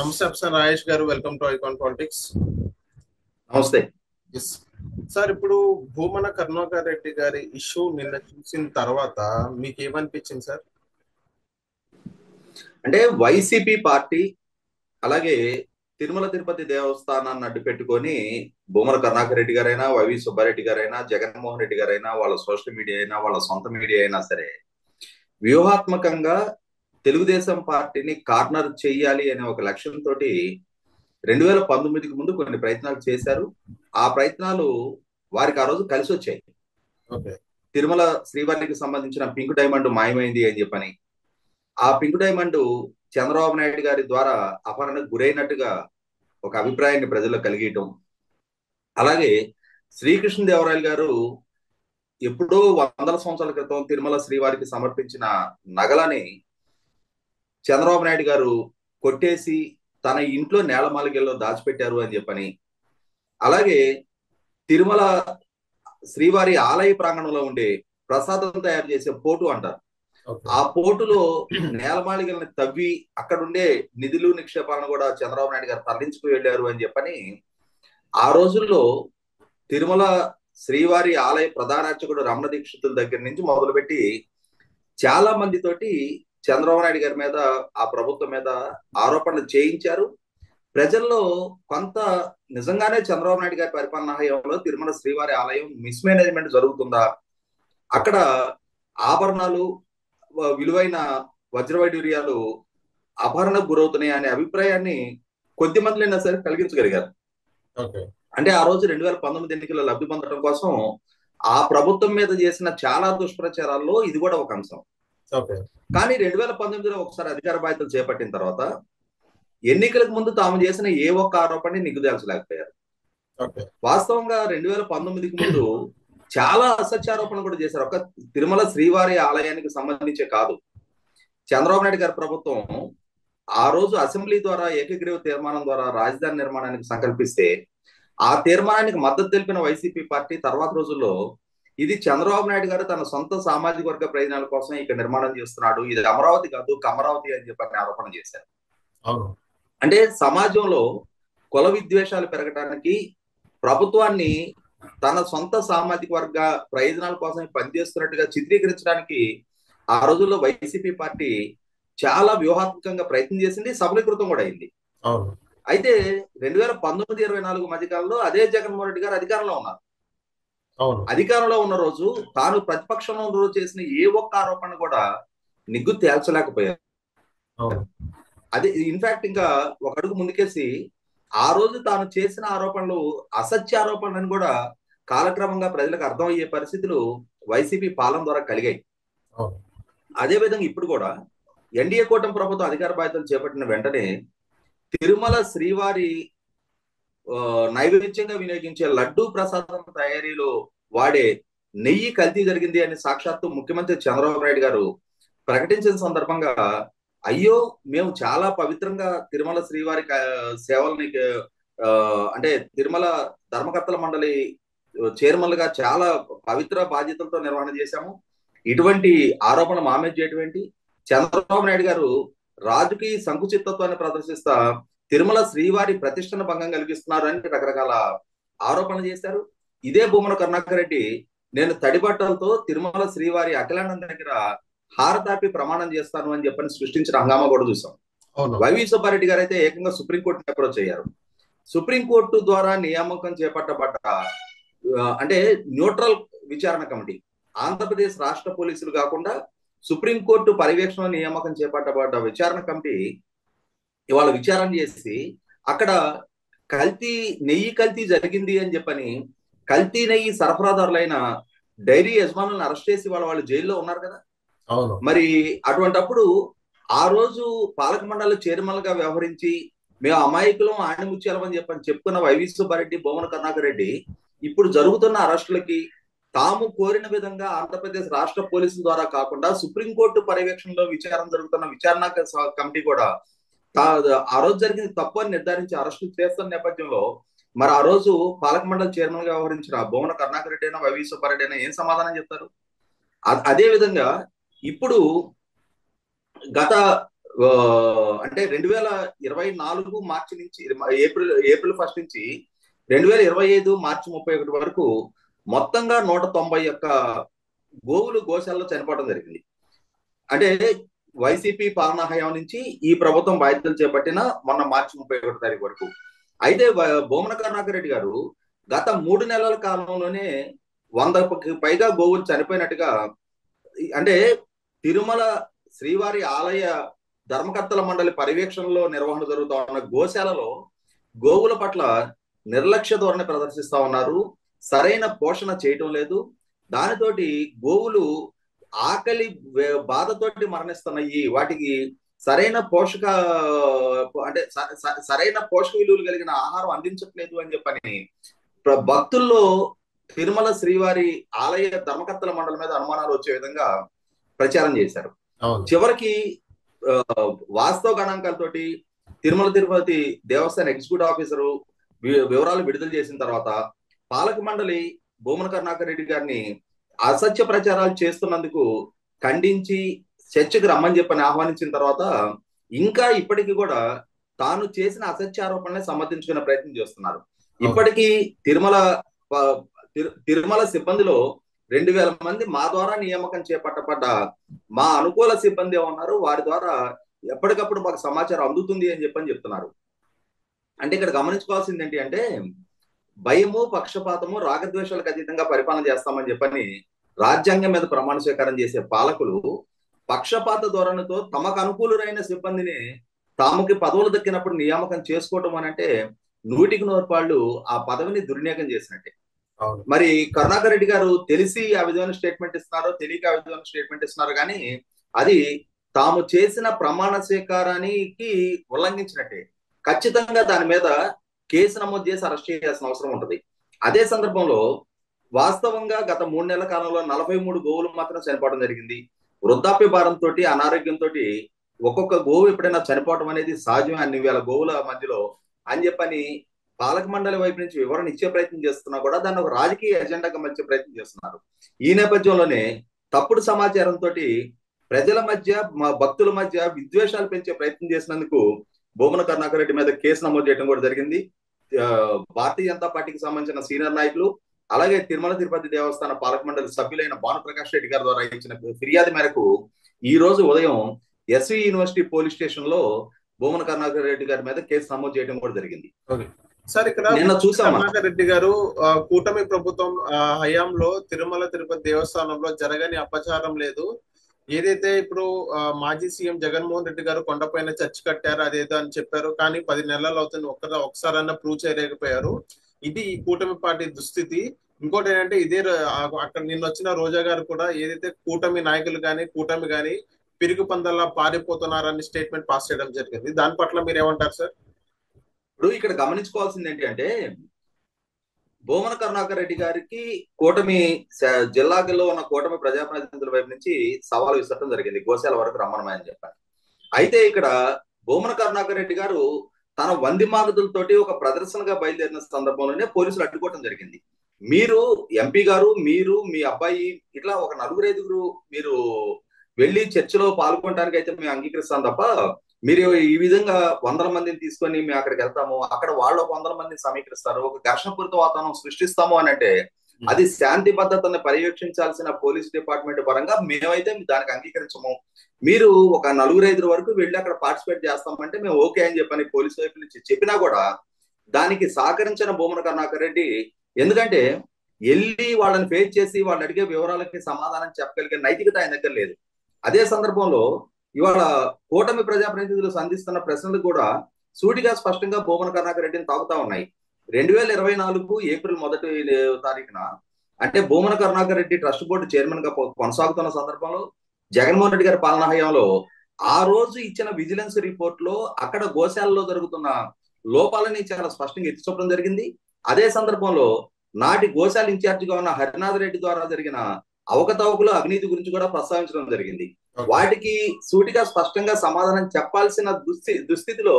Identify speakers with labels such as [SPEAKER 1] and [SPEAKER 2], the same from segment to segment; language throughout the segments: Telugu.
[SPEAKER 1] నమస్తే సార్ రాజేష్ గారు, వెల్కమ్ టు ఐకాన్ పాలిటిక్స్.
[SPEAKER 2] నమస్తే.
[SPEAKER 1] ఎస్ సార్, ఇప్పుడు భూమన కరుణాకర్ రెడ్డి గారి ఇష్యూ నిన్న చూసిన తర్వాత మీకు ఏమనిపించింది సార్?
[SPEAKER 2] అంటే వైసీపీ పార్టీ అలాగే తిరుమల తిరుపతి దేవస్థానాన్ని అడ్డు పెట్టుకొని భూమన కరుణాకర్ రెడ్డి గారైనా, వైవి సుబ్బారెడ్డి గారైనా, జగన్మోహన్ రెడ్డి గారైనా, వాళ్ళ సోషల్ మీడియా అయినా, వాళ్ళ సొంత మీడియా అయినా సరే వ్యూహాత్మకంగా తెలుగుదేశం పార్టీని కార్నర్ చెయ్యాలి అనే ఒక లక్ష్యంతో 2019కి ముందు కొన్ని ప్రయత్నాలు చేశారు. ఆ ప్రయత్నాలు వారికి ఆ రోజు కలిసి వచ్చాయి.
[SPEAKER 1] ఓకే,
[SPEAKER 2] తిరుమల శ్రీవారికి సంబంధించిన పింక్ డైమండ్ మాయమైంది అని చెప్పని, ఆ పింక్ డైమండ్ చంద్రబాబు నాయుడు గారి ద్వారా అపహరణకు గురైనట్టుగా ఒక అభిప్రాయాన్ని ప్రజల్లో కలిగేయటం, అలాగే శ్రీకృష్ణదేవరాయలు గారు ఎప్పుడో వందల సంవత్సరాల క్రితం తిరుమల శ్రీవారికి సమర్పించిన నగలని చంద్రబాబు నాయుడు గారు కొట్టేసి తన ఇంట్లో నేలమాలిగల్లో దాచిపెట్టారు అని చెప్పని, అలాగే తిరుమల శ్రీవారి ఆలయ ప్రాంగణంలో ఉండే ప్రసాదం తయారు చేసే పోటు అంటారు, ఆ పోటులో నేలమాళిగల్ని తవ్వి అక్కడుండే నిధులు నిక్షేపాలను కూడా చంద్రబాబు నాయుడు గారు తరలించుకు వెళ్ళారు అని చెప్పని ఆ రోజుల్లో తిరుమల శ్రీవారి ఆలయ ప్రధాన అర్చకుడు రమణ దీక్షితుల దగ్గర నుంచి మొదలుపెట్టి చాలా మందితోటి చంద్రబాబు నాయుడు గారి మీద, ఆ ప్రభుత్వం మీద ఆరోపణలు చేయించారు. ప్రజల్లో కొంత నిజంగానే చంద్రబాబు నాయుడు గారి పరిపాలనా హయాంలో తిరుమల శ్రీవారి ఆలయం మిస్మేనేజ్మెంట్ జరుగుతుందా, అక్కడ ఆభరణాలు, విలువైన వజ్రవైడూర్యాలు అపహరణకు గురవుతున్నాయి అనే అభిప్రాయాన్ని కొద్ది మందిలైనా సరే కలిగించగలిగారు. అంటే ఆ రోజు 2019 ఎన్నికల్లో లబ్ధి పొందడం కోసం ఆ ప్రభుత్వం మీద చేసిన చాలా దుష్ప్రచారాల్లో ఇది కూడా ఒక అంశం. కానీ 2019లో ఒకసారి అధికార బాధ్యతలు చేపట్టిన తర్వాత ఎన్నికలకు ముందు తాము చేసిన ఏ ఒక్క ఆరోపణని నిగ్గుదేల్చలేకపోయారు. వాస్తవంగా 2019కి ముందు చాలా అసత్యారోపణలు కూడా చేశారు. ఒక తిరుమల శ్రీవారి ఆలయానికి సంబంధించే కాదు, చంద్రబాబు నాయుడు గారి ప్రభుత్వం ఆ రోజు అసెంబ్లీ ద్వారా ఏకగ్రీవ తీర్మానం ద్వారా రాజధాని నిర్మాణానికి సంకల్పిస్తే ఆ తీర్మానానికి మద్దతు తెలిపిన వైసీపీ పార్టీ తర్వాత రోజుల్లో ఇది చంద్రబాబు నాయుడు గారు తన సొంత సామాజిక వర్గ ప్రయోజనాల కోసం ఇక్కడ నిర్మాణం చేస్తున్నాడు, ఇది అమరావతి కాదు కమరావతి అని చెప్పని ఆరోపణ చేశారు. అంటే సమాజంలో కుల విద్వేషాలు పెరగడానికి, ప్రభుత్వాన్ని తన సొంత సామాజిక వర్గ ప్రయోజనాల కోసం పనిచేస్తున్నట్టుగా చిత్రీకరించడానికి ఆ రోజుల్లో వైసీపీ పార్టీ చాలా వ్యూహాత్మకంగా ప్రయత్నం చేసింది, సఫలీకృతం కూడా అయింది. అయితే 2019-24 మధ్యకాలంలో అదే జగన్మోహన్ రెడ్డి గారు అధికారంలో ఉన్నారు. అధికారంలో ఉన్న రోజు తాను ప్రతిపక్షంలో ఉన్న రోజు చేసిన ఏ ఒక్క ఆరోపణ కూడా నిగ్గు తేల్చలేకపోయారు. అదే ఇన్ఫాక్ట్ ఇంకా ఒక అడుగు ముందుకేసి ఆ రోజు తాను చేసిన ఆరోపణలు అసత్య ఆరోపణలను కూడా కాలక్రమంగా ప్రజలకు అర్థమయ్యే పరిస్థితులు వైసీపీ పాలన ద్వారా కలిగాయి. అదేవిధంగా ఇప్పుడు కూడా ఎన్డీఏ కూటమి ప్రభుత్వం అధికార బాధ్యతలు చేపట్టిన వెంటనే తిరుమల శ్రీవారి నైవేద్యంగా వినియోగించే లడ్డూ ప్రసాదం తయారీలో వాడే నెయ్యి కల్తీ జరిగింది అని సాక్షాత్తు ముఖ్యమంత్రి చంద్రబాబు నాయుడు గారు ప్రకటించిన సందర్భంగా, అయ్యో మేము చాలా పవిత్రంగా తిరుమల శ్రీవారి సేవల్ని అంటే తిరుమల ధర్మకర్తల మండలి చైర్మన్ గా చాలా పవిత్ర బాధ్యతలతో నిర్వహణ చేశాము, ఇటువంటి ఆరోపణ మా మీద చేయటువంటి చంద్రబాబు నాయుడు గారు రాజకీయ సంకుచితత్వాన్ని ప్రదర్శిస్తా తిరుమల శ్రీవారి ప్రతిష్టను భంగం కలిగిస్తున్నారు అని రకరకాల ఆరోపణలు చేశారు. ఇదే భూమన కరుణాకర్ రెడ్డి నేను తడిబట్టలతో తిరుమల శ్రీవారి అఖిలానంద దగ్గర హారతాపి ప్రమాణం చేస్తాను అని చెప్పని సృష్టించిన హంగామా కూడా చూసాం. వైవి సుబ్బారెడ్డి గారు అయితే ఏకంగా సుప్రీంకోర్టుని అప్రోచ్ అయ్యారు. సుప్రీంకోర్టు ద్వారా నియామకం చేపట్టబడ్డ అంటే న్యూట్రల్ విచారణ కమిటీ, ఆంధ్రప్రదేశ్ రాష్ట్ర పోలీసులు కాకుండా సుప్రీంకోర్టు పర్యవేక్షణ నియామకం చేపట్టబడ్డ విచారణ కమిటీ ఇవాళ విచారణ చేసి అక్కడ నెయ్యి కల్తీ జరిగింది అని చెప్పని కల్తీ నెయ్యి సరఫరాదారులైన డైరీ యజమానులను అరెస్ట్ చేసి వాళ్ళు జైల్లో ఉన్నారు కదా. మరి అటువంటప్పుడు ఆ రోజు పాలక మండలి చైర్మన్ గా వ్యవహరించి మేము అమాయకులం ఆణిముత్యాలం అని చెప్పని చెప్పుకున్న వైవి సుబ్బారెడ్డి, భూమన కరుణాకర్ రెడ్డి ఇప్పుడు జరుగుతున్న అరెస్టులకి తాము కోరిన విధంగా ఆంధ్రప్రదేశ్ రాష్ట్ర పోలీసుల ద్వారా కాకుండా సుప్రీంకోర్టు పర్యవేక్షణలో విచారణ జరుగుతున్న విచారణ కమిటీ కూడా ఆ రోజు జరిగింది తప్పు అని నిర్ధారించి అరెస్టులు చేస్తున్న నేపథ్యంలో మరి ఆ రోజు పాలక మండలి చైర్మన్ గా వ్యవహరించిన భూమన కరుణాకర్ రెడ్డి అయినా వైవి సుబ్బారెడ్డి అయినా ఏం సమాధానం చెప్తారు? అదే విధంగా ఇప్పుడు గత ఆ, అంటే 2024 మార్చి నుంచి ఏప్రిల్ 1 నుంచి 2025 మార్చి 31 వరకు మొత్తంగా 191 గోవులు గోశాలలో చనిపోవడం జరిగింది. అంటే వైసీపీ పాలనా హయాం నుంచి ఈ ప్రభుత్వం బాధ్యతలు చేపట్టిన మొన్న మార్చి 31 తారీఖు వరకు. అయితే భూమన కరుణాకర్ రెడ్డి గారు గత 3 నెలల కాలంలోనే 100కి పైగా గోవులు చనిపోయినట్టుగా, అంటే తిరుమల శ్రీవారి ఆలయ ధర్మకర్తల మండలి పర్యవేక్షణలో నిర్వహణ జరుగుతా ఉన్న గోశాలలో గోవుల పట్ల నిర్లక్ష్య ధోరణి ప్రదర్శిస్తా ఉన్నారు. సరైన పోషణ చేయటం లేదు. దానితోటి గోవులు ఆకలి బాధతోటి మరణిస్తున్నాయి. వాటికి సరైన పోషక అంటే సరైన పోషక విలువలు కలిగిన ఆహారం అందించట్లేదు అని చెప్పని భక్తుల్లో తిరుమల శ్రీవారి ఆలయ ధర్మకర్తల మండలి మీద అనుమానాలు వచ్చే విధంగా ప్రచారం చేశారు. చివరికి వాస్తవ గణాంకాలతోటి తిరుమల తిరుపతి దేవస్థాన ఎగ్జిక్యూటివ్ ఆఫీసరు వివరాలు విడుదల చేసిన తర్వాత పాలక మండలి భూమన కరుణాకర్ రెడ్డి గారిని అసత్య ప్రచారాలు చేస్తున్నందుకు ఖండించి చర్చకు రమ్మని చెప్పని ఆహ్వానించిన తర్వాత ఇంకా ఇప్పటికీ కూడా తాను చేసిన అసత్య ఆరోపణలే సమర్థించుకునే ప్రయత్నం చేస్తున్నారు. ఇప్పటికీ తిరుమల సిబ్బందిలో 2000 మంది మా ద్వారా నియామకం చేపట్టబడ్డ మా అనుకూల సిబ్బంది ఉన్నారు. వారి ద్వారా ఎప్పటికప్పుడు మాకు సమాచారం అందుతుంది అని చెప్తున్నారు. అంటే ఇక్కడ గమనించుకోవాల్సింది ఏంటి అంటే, భయము, పక్షపాతము, రాగద్వేషాలకు అతీతంగా పరిపాలన చేస్తామని చెప్పని రాజ్యాంగం మీద ప్రమాణ స్వీకారం చేసే పాలకులు పక్షపాత ధోరణితో తమకు అనుకూలురైన సిబ్బందిని తాముకి పదవులు దక్కినప్పుడు నియామకం చేసుకోవటం అని అంటే 100% ఆ పదవిని దుర్వినియోగం చేసినట్టే. మరి కరుణాకర్ రెడ్డి గారు తెలిసి ఆ విధమైన స్టేట్మెంట్ ఇస్తున్నారో తెలియక ఆ విధమైన స్టేట్మెంట్ ఇస్తున్నారు, కానీ అది తాము చేసిన ప్రమాణ స్వీకారానికి ఉల్లంఘించినట్టే. ఖచ్చితంగా దాని మీద కేసు నమోదు చేసి అరెస్ట్ చేయాల్సిన అవసరం ఉంటుంది. అదే సందర్భంలో వాస్తవంగా గత 3 నెలల కాలంలో 43 గోవులు మాత్రం చనిపోవడం జరిగింది. వృద్ధాప్య భారంతో, అనారోగ్యంతో ఒక్కొక్క గోవు ఎప్పుడైనా చనిపోవడం అనేది సహజమే అన్ని వేల గోవుల మధ్యలో అని చెప్పని పాలక మండలి వైపు నుంచి వివరణ ఇచ్చే ప్రయత్నం చేస్తున్నా కూడా దాన్ని ఒక రాజకీయ ఎజెండాగా మధ్య ప్రయత్నం చేస్తున్నారు. ఈ నేపథ్యంలోనే తప్పుడు సమాచారంతో ప్రజల మధ్య, మా భక్తుల మధ్య విద్వేషాలు పెంచే ప్రయత్నం చేసినందుకు భూమన కరుణాకర్ రెడ్డి మీద కేసు నమోదు చేయడం కూడా జరిగింది. భారతీయ జనతా పార్టీకి సంబంధించిన సీనియర్ నాయకులు, అలాగే తిరుమల తిరుపతి దేవస్థాన పాలక మండలి సభ్యులైన భానుప్రకాష్ రెడ్డి గారి ద్వారా ఇచ్చిన ఫిర్యాదు మేరకు ఈ రోజు ఉదయం ఎస్వి యూనివర్సిటీ పోలీస్ స్టేషన్ లో భూమన కరుణాకర్ రెడ్డి గారి మీద కేసు నమోదు చేయడం కూడా జరిగింది.
[SPEAKER 1] సార్, ఇక్కడ కరుణాకర్ రెడ్డి గారు కూటమి ప్రభుత్వం హయాంలో తిరుమల తిరుపతి దేవస్థానంలో జరగని అపచారం లేదు, ఏదైతే ఇప్పుడు మాజీ సీఎం జగన్మోహన్ రెడ్డి గారు కొండపైన చర్చి కట్టారు అదేదో అని చెప్పారు, కానీ 10 నెలలు అవుతుంది, ఒకసారన్నా ప్రూవ్ చేయలేకపోయారు. ఇది ఈ కూటమి పార్టీ దుస్థితి. ఇంకోటి ఏంటంటే ఇదే అక్కడ నిన్న వచ్చిన రోజా గారు కూడా ఏదైతే కూటమి నాయకులు కానీ కూటమి కానీ పిరుగు పందల్లా పారిపోతున్నారని స్టేట్మెంట్ పాస్ చేయడం జరిగింది. దాని పట్ల మీరు ఏమంటారు సార్?
[SPEAKER 2] ఇప్పుడు ఇక్కడ గమనించుకోవాల్సింది ఏంటి అంటే, భూమన కరుణాకర్ రెడ్డి గారికి కూటమి జిల్లాలో ఉన్న కూటమి ప్రజాప్రతినిధుల వైపు నుంచి సవాల్ విసరడం జరిగింది, గోశాల వరకు రమ్మనమని చెప్పారు. అయితే ఇక్కడ భూమన కరుణాకర్ రెడ్డి గారు తన వంది మాగదులతోటి ఒక ప్రదర్శనగా బయలుదేరిన సందర్భంలోనే పోలీసులు అడ్డుకోవడం జరిగింది. మీరు ఎంపీ గారు, మీరు, మీ అబ్బాయి, ఇట్లా ఒక 4-5 మీరు వెళ్ళి చర్చలో పాల్గొనడానికి అయితే మేము అంగీకరిస్తాం తప్ప, మీరు ఈ విధంగా 100 మందిని తీసుకొని మేము అక్కడికి వెళ్తాము, అక్కడ వాళ్ళు 100 మందిని సమీకరిస్తారు, ఒక ఘర్షణపూరిత వాతావరణం సృష్టిస్తాము అని అంటే అది శాంతి భద్రతను పర్యవేక్షించాల్సిన పోలీస్ డిపార్ట్మెంట్ పరంగా మేమైతే దానికి అంగీకరించము. మీరు ఒక 4-5 వరకు వెళ్ళి అక్కడ పార్టిసిపేట్ చేస్తామంటే మేము ఓకే అని చెప్పని పోలీసు వైపు నుంచి చెప్పినా కూడా దానికి సహకరించిన భూమన కరుణాకర్ రెడ్డి, ఎందుకంటే వెళ్ళి వాళ్ళని ఫేస్ చేసి వాళ్ళు అడిగే వివరాలకి సమాధానం చెప్పగలిగే నైతికత ఆయన దగ్గర లేదు. అదే సందర్భంలో ఇవాళ కూటమి ప్రజాప్రతినిధులు సంధిస్తున్న ప్రశ్నలు కూడా సూటిగా స్పష్టంగా భూమన కరుణాకర్ రెడ్డిని తాకుతా ఉన్నాయి. 2024 ఏప్రిల్ 1 తారీఖున అంటే Bhumana Karunakar Reddy trust board chairman గా కొనసాగుతున్న సందర్భంలో జగన్మోహన్ రెడ్డి గారి పాలనా హయాంలో ఆ రోజు ఇచ్చిన విజిలెన్స్ రిపోర్ట్ లో అక్కడ గోశాలలో జరుగుతున్న లోపాలని చాలా స్పష్టంగా ఎత్తి చూపడం జరిగింది. అదే సందర్భంలో నాటి గోశాల ఇన్ఛార్జిగా ఉన్న హరినాథ్ రెడ్డి ద్వారా జరిగిన అవకతవకలు, అవినీతి గురించి కూడా ప్రస్తావించడం జరిగింది. వాటికి సూటిగా స్పష్టంగా సమాధానం చెప్పాల్సిన దుస్థితిలో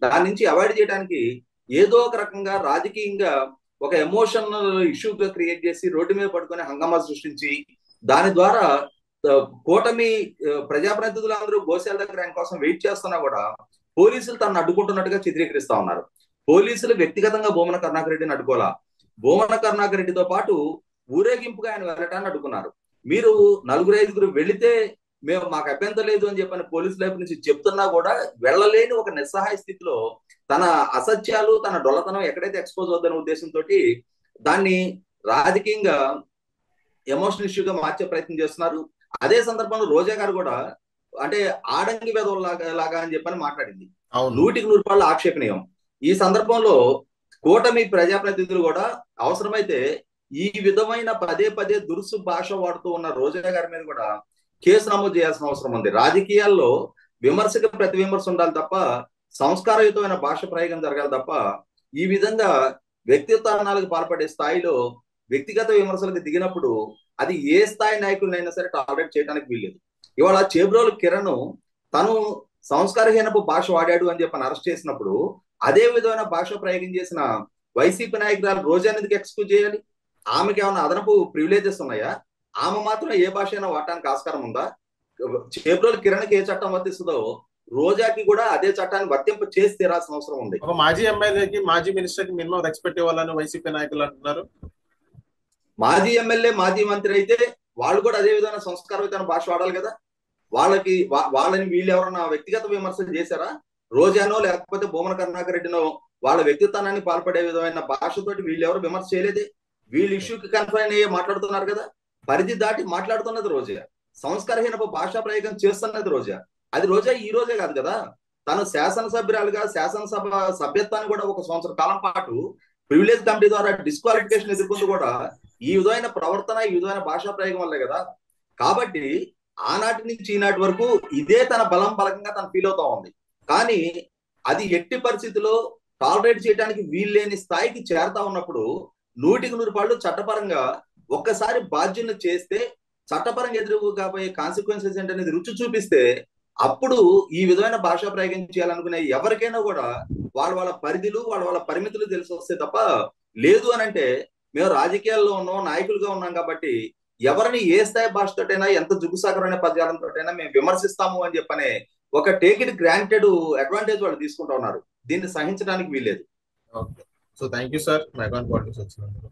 [SPEAKER 2] దాని నుంచి అవాయిడ్ చేయడానికి ఏదో ఒక రకంగా రాజకీయంగా ఒక ఎమోషనల్ ఇష్యూగా క్రియేట్ చేసి రోడ్డు మీద పడుకొని హంగామా సృష్టించి దాని ద్వారా కూటమి ప్రజాప్రతినిధులందరూ గోశాల దగ్గర ఆయన కోసం వెయిట్ చేస్తున్నా కూడా పోలీసులు తనను అడ్డుకుంటున్నట్టుగా చిత్రీకరిస్తా ఉన్నారు. పోలీసులు వ్యక్తిగతంగా భూమన కరుణాకర్ రెడ్డిని అడ్డుకోవాలా, భూమన కరుణాకర్ రెడ్డితో పాటు ఊరేగింపుగా ఆయన వెళ్ళటాన్ని అడ్డుకున్నారు. మీరు 4-5 వెళితే మాకు అభ్యంతరం లేదు అని చెప్పని పోలీసుల వైపు నుంచి చెప్తున్నా కూడా వెళ్ళలేని ఒక నిస్సహాయ స్థితిలో తన అసత్యాలు, తన డొల్లతనం ఎక్కడైతే ఎక్స్పోజ్ అవుద్దనే ఉద్దేశంతో దాన్ని రాజకీయంగా ఎమోషనల్ ఇష్యూగా మార్చే ప్రయత్నం చేస్తున్నారు. అదే సందర్భంలో రోజా గారు కూడా అంటే ఆడంగి లాగా అని చెప్పని మాట్లాడింది. 100% ఆక్షేపణీయం. ఈ సందర్భంలో కూటమి ప్రజాప్రతినిధులు కూడా అవసరమైతే ఈ విధమైన పదే దురుసు భాష వాడుతూ ఉన్న రోజా గారి మీద కూడా కేసు నమోదు చేయాల్సిన అవసరం ఉంది. రాజకీయాల్లో విమర్శకు ప్రతి విమర్శ ఉండాలి తప్ప సంస్కారయుతమైన భాష ప్రయోగం జరగాలి తప్ప ఈ విధంగా వ్యక్తిత్వాలకు పాల్పడే స్థాయిలో వ్యక్తిగత విమర్శలకు దిగినప్పుడు అది ఏ స్థాయి నాయకులైనా సరే టాలరేట్ చేయడానికి వీల్లేదు. ఇవాళ చేబ్రోలు కిరణ్ తను సంస్కారహీనపు భాష వాడాడు అని చెప్పని అరెస్ట్ చేసినప్పుడు అదే విధమైన భాష ప్రయోగం చేసిన వైసీపీ నాయకురాలు రోజా ఎందుకు ఎక్స్క్యూజ్ చేయాలి? ఆమెకి ఏమైనా అదనపు ప్రివిలేజెస్ ఉన్నాయా? ఆమె మాత్రం ఏ భాష అయినా వాడటానికి ఆస్కారం ఉందా? చేబ్రోలు కిరణ్కి ఏ చట్టం వర్తిస్తుందో రోజాకి కూడా అదే చట్టాన్ని వర్తింప చేసి తీరాల్సిన అవసరం ఉంది.
[SPEAKER 1] ఒక మాజీ ఎమ్మెల్యేకి, మాజీ మినిస్టర్కి మినిమం రెస్పెక్ట్ ఇవ్వాలని వైసీపీ నాయకులు అంటున్నారు.
[SPEAKER 2] మాజీ ఎమ్మెల్యే, మాజీ మంత్రి అయితే వాళ్ళు కూడా అదే విధమైన సంస్కారయుతమైన భాష వాడాలి కదా. వాళ్ళని వీళ్ళు ఎవరన్నా వ్యక్తిగత విమర్శలు చేశారా? రోజానో లేకపోతే భూమన కరుణాకర్ రెడ్డినో వాళ్ళ వ్యక్తిత్వాన్ని పాల్పడే విధమైన భాషతోటి వీళ్ళు ఎవరు విమర్శ చేయలేదే. వీళ్ళు ఇష్యూకి కన్ఫైన్ అయ్యే మాట్లాడుతున్నారు కదా. పరిధి దాటి మాట్లాడుతున్నది రోజా, సంస్కారహీనపు భాషా ప్రయోగం చేస్తున్నది రోజా. అది రోజా ఈ రోజే కాదు కదా, తను శాసనసభ్యురాలుగా శాసనసభ సభ్యత్వాన్ని కూడా 1 సంవత్సర కాలం పాటు ప్రివిలేజ్ కమిటీ ద్వారా డిస్క్వాలిఫికేషన్ ఎదుర్కొంటూ కూడా ఈ విధమైన ప్రవర్తన, ఈ విధమైన భాషా ప్రయోగం వల్లే కదా. కాబట్టి ఆనాటి నుంచి ఈనాటి వరకు ఇదే తన బలంగా తను ఫీల్ అవుతా ఉంది. కానీ అది ఎట్టి పరిస్థితిలో టాలరేట్ చేయడానికి వీల్లేని స్థాయికి చేరుతా ఉన్నప్పుడు 100% చట్టపరంగా ఒక్కసారి బాధ్యులను చేస్తే చట్టపరంగా ఎదురు కాబోయే కాన్సిక్వెన్సెస్ ఏంటనేది రుచి చూపిస్తే అప్పుడు ఈ విధమైన భాషా ప్రయోగం చేయాలనుకునే ఎవరికైనా కూడా వాళ్ళ పరిధులు, వాళ్ళ పరిమితులు తెలిసి వస్తే తప్ప, లేదు అని అంటే మేము రాజకీయాల్లో ఉన్నాం, నాయకులుగా ఉన్నాం కాబట్టి ఎవరిని ఏ స్థాయి భాషతోటైనా, ఎంత జుగుసాకరమైన పదజాలంతోటైనా మేము విమర్శిస్తాము అని చెప్పనే ఒక టేక్ ఇట్ గ్రాంటెడ్ అడ్వాంటేజ్ వాళ్ళు తీసుకుంటా ఉన్నారు. దీన్ని సహించడానికి వీల్లేదు.
[SPEAKER 1] Okay, so thank you sir. మైకాన్ పాలిటిక్స్ వచ్చినందుకు.